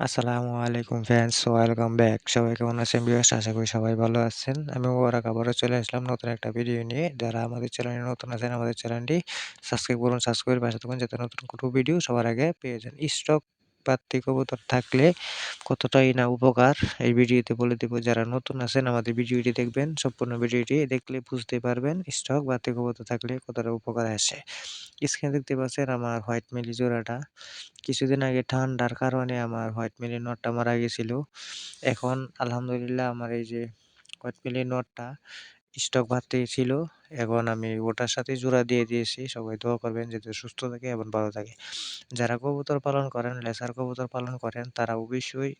আসসালামু আলাইকুম friends, welcome back. সবাই কেমন আছেন ভিউয়ার্স? আশা করি সবাই ভালো আছেন। আমি মুবারক আবারও চলে আসলাম নতুন একটা ভিডিও নিয়ে। যারা আমাদের চ্যানেলে নতুন আছেন, আমাদের চ্যানেলটি সাবস্ক্রাইব করুন, সাবস্ক্রাইব পাশে থাকুন যাতে নতুন কোনো ভিডিও সবার আগে পেয়ে যান। স্টক পাত্তি কবুতর থাকলে কতটাই না উপকার এই ভিডিওতে বলে দেব। যারা নতুন আছেন আমাদের ভিডিওটি দেখবেন, সম্পূর্ণ ভিডিওটি দেখলে বুঝতে পারবেন স্টক পাত্তি কবুতর থাকলে কতটা উপকার আসে। স্ক্রিনে দেখতে পাচ্ছেন আমার হোয়াইট মিলি জোড়াটা। কিছুদিন আগে ঠান্ডার কারণে আমার হোয়াইট মিলির নটটা মারা গেছিল। এখন আলহামদুলিল্লাহ আমার এই যে হোয়াইট মিলির নটটা স্টক বাড়তি ছিল। এখন আমি ওটার সাথে জোড়া দিয়ে দিয়েছি। সবাই দোয়া করবেন যাতে সুস্থ থাকে এবং ভালো থাকে। যারা কবুতর পালন করেন, লেসার কবুতর পালন করেন তারা অবশ্যই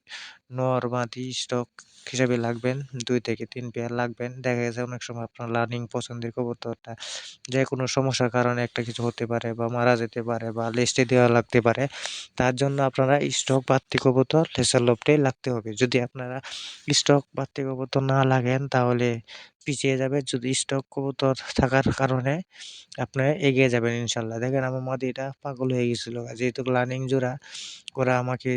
নর মাদি স্টক হিসেবে লাগবেন। ২ থেকে ৩ পেয়ার লাগবেন। দেখা গেছে অনেক সময় আপনার রানিং পছন্দের কবুতরটা যেকোনো সমস্যার কারণে একটা কিছু হতে পারে বা মারা যেতে পারে বা লেস্টে দেওয়া লাগতে পারে। তার জন্য আপনারা স্টক বাড়তি কবুতর লেসার লফটে লাগতে হবে। যদি আপনারা স্টক বাড়তি কবুতর না লাগেন তাহলে পিছিয়ে যাবে। যদি স্টক কবুতর থাকার কারণে আপনি এগিয়ে যাবেন ইনশাল্লাহ। দেখেন আমার মাদিটা পাগল হয়ে গেছিল। যেহেতু রানিং জোড়া, ওরা আমাকে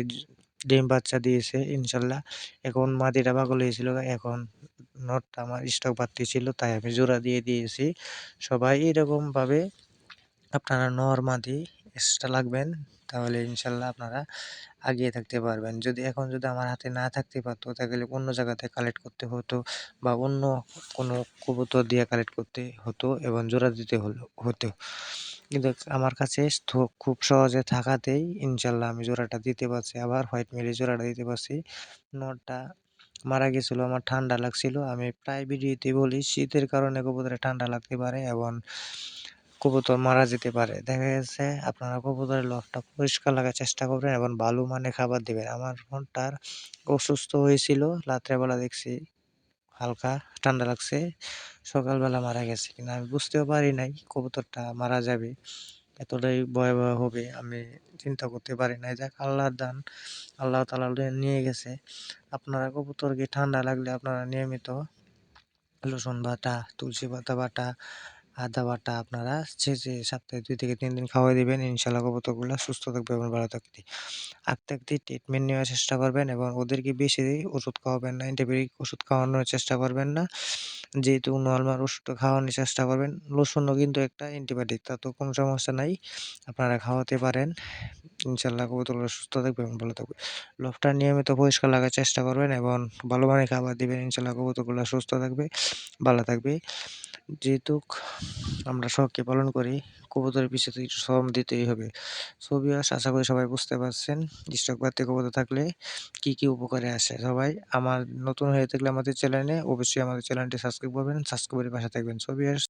ডিম বাচ্চা দিয়েছে ইনশাল্লাহ। এখন মাদিটা পাগল হয়েছিল। এখন নটটা আমার স্টক বাড়তি ছিল তাই আমি জোড়া দিয়ে দিয়েছি। সবাই এরকমভাবে আপনারা নর মাদি এক্সট্রা লাগবেন, তাহলে ইনশাল্লাহ আপনারা আগিয়ে থাকতে পারবেন। যদি আমার হাতে না থাকতে পারতো তাহলে অন্য জায়গা থেকে কালেক্ট করতে হতো বা অন্য কোনো কবুতর দিয়ে কালেক্ট করতে হতো এবং জোড়া দিতে হতো। কিন্তু আমার কাছে স্টক খুব সহজে থাকাতেই ইনশাল্লাহ আমি জোড়াটা দিতে পারছি। আবার হোয়াইট মিলি জোড়াটা দিতে পারছি। নটটা মারা গেছিল, আমার ঠান্ডা লাগছিল। আমি প্রায় ভিডিওতে বলি শীতের কারণে কবুতরে ঠান্ডা লাগতে পারে এবং কবুতর মারা যেতে পারে। দেখা গেছে আপনারা কবুতরের লফটটা পরিষ্কার রাখার চেষ্টা করবেন এবং ভালো মানের খাবার দিবেন। আমার নটটার অসুস্থ হয়েছিল, রাত্রেবেলা দেখছি হালকা ঠান্ডা লাগছে, সকালবেলা মারা গেছে। কিন্তু আমি বুঝতেও পারি নাই কবুতরটা মারা যাবে, এতটাই ভয়াবহ হবে আমি চিন্তা করতে পারি নাই। যাক আল্লাহর দান, আল্লাহ তাআলা নিয়ে গেছে। আপনারা কবুতরকে ঠান্ডা লাগলে আপনারা নিয়মিত রসুন বাটা, তুলসী পাতা বাটা, আদা বাটা আপনারা ছেঁচে সপ্তাহে ২ থেকে ৩ দিন খাওয়াই দিবেন। ইনশাআল্লাহ কবুতরগুলা সুস্থ থাকবে এবং ভালো থাকবে। আস্তে ট্রিটমেন্ট নেওয়ার চেষ্টা করবেন এবং ওদেরকে বেশি ওষুধ খাওয়াবেন না, অ্যান্টিবায়োটিক ওষুধ খাওয়ানোর চেষ্টা করবেন না। যেহেতু নরমাল ওষুধ খাওয়ানোর চেষ্টা করবেন। রসুনও কিন্তু একটা অ্যান্টিবায়োটিক, তাতেও কোনো সমস্যা নাই। আপনারা খাওয়াতে পারেন। ইনশাআল্লাহ কবুতরগুলো সুস্থ থাকবে এবং ভালো থাকবে। লফটটা নিয়মিত পরিষ্কার রাখার চেষ্টা করবেন এবং ভালো মানের খাবার দিবেন। ইনশাআল্লাহ কবুতরগুলো সুস্থ থাকবে, ভালো থাকবে। যেহেতু আমরা শখকে পালন করি, কবুতরের পিছে তো একটু শ্রম দিতেই হবে। সো ভিউয়ার্স, আশা করি সবাই বুঝতে পারছেন স্টক বাড়তি কবুতর থাকলে কি উপকারে আসে। সবাই আমার নতুন হয়ে থাকলে আমাদের চ্যানেলে অবশ্যই আমাদের চ্যানেলটি সাবস্ক্রাইব করবেন, সাবস্ক্রাইব করে পাশে থাকবেন। So viewers